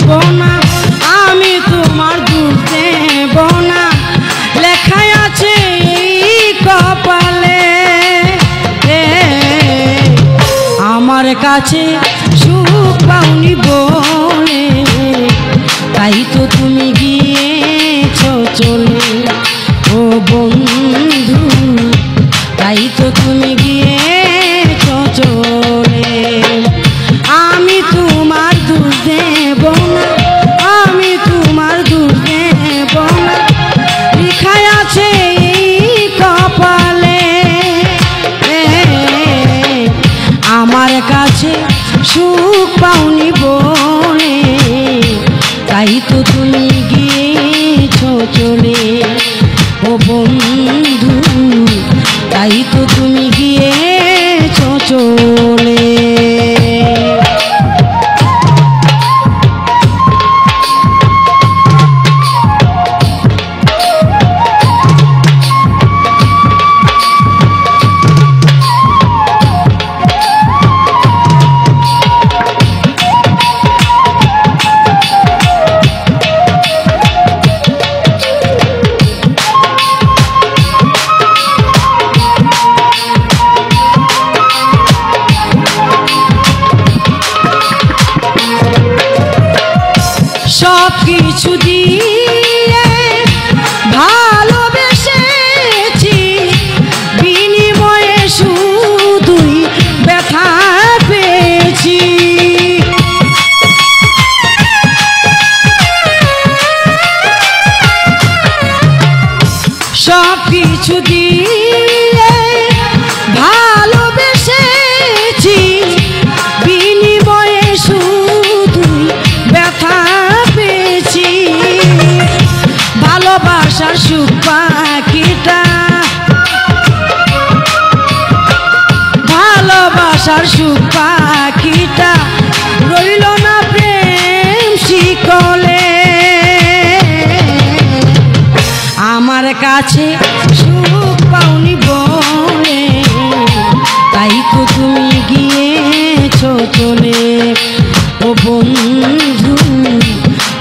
দেব না, আমি তোমার দোষ দেব না, লেখাই আছে এই কপালে। আমার কাছে সুখ পাওনি বলে তাই তো তুমি গিয়েছো চলে, ও বন্ধু তাই তো তুমি গিয়েছো চলে। আমি তোমার দোষ দেব না, আমি তোমার দোষ দেব না, লেখাই আছে এই কপালে। আমার কাছে সুখ পাওনি বলে তাই তো তুমি গিয়েছো চলে, ও বন্ধু তাই তো তুমি গিয়েছো চলে। সব কিছু দিয়ে ভালোবেসেছি, বিনিময়ে শুধুই ব্যথা পেয়েছি। সব কিছু দিয়ে ভালোবেসেছি, বিনিময়ে শুধুই ব্যথা পেয়েছি। ভালোবাসার সুখ পাখিটা, ভালোবাসার সুখ পাখিটা রইল না প্রেম শিকলে। আমার কাছে সুখ পাওনি বলে তাই তো তুমি গিয়েছো চলে, ও বন্ধু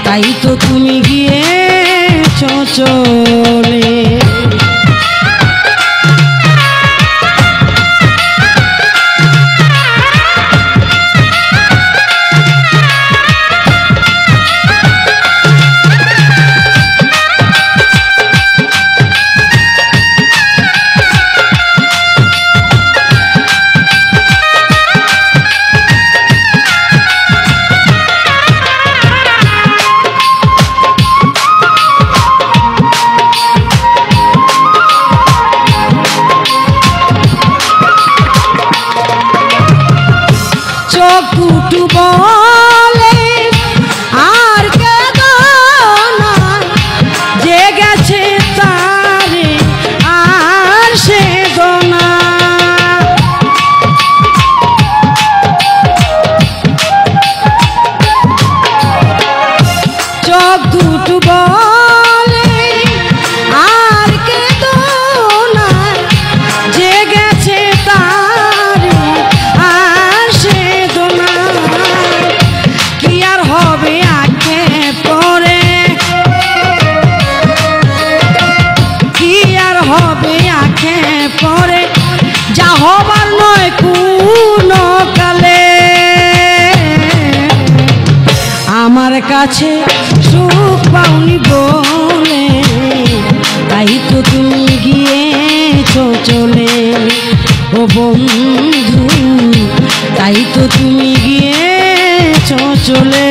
তাই তো তুমি গিয়েছো চলে। চকুটু বলে আর কেঁদো না, যে গেছে তারে আর সেদো না। চোখ দুটো বলে আর কেঁদো না, যে গেছে তারে আর সেদো না। কি আর হবে আগে পরে, কি আর হবে আগে পরে, যা হবার নয় কোনো কালে। আমার কাছে সুখ পাওনি বলে তাই তো তুমি গিয়েছো চলে, ও বন্ধু তাই তো তুমি গিয়েছো চলে।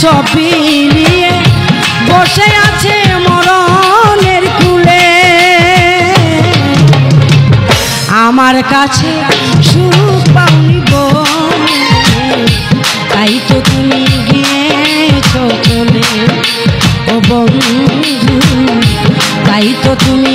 সব বিলিয়ে বসে আছে মরণের কুলে। আমার কাছে সুখ পাওনি বলে তাই তো তুমি গিয়েছো চলে। ও বন্ধু তাই তো তুমি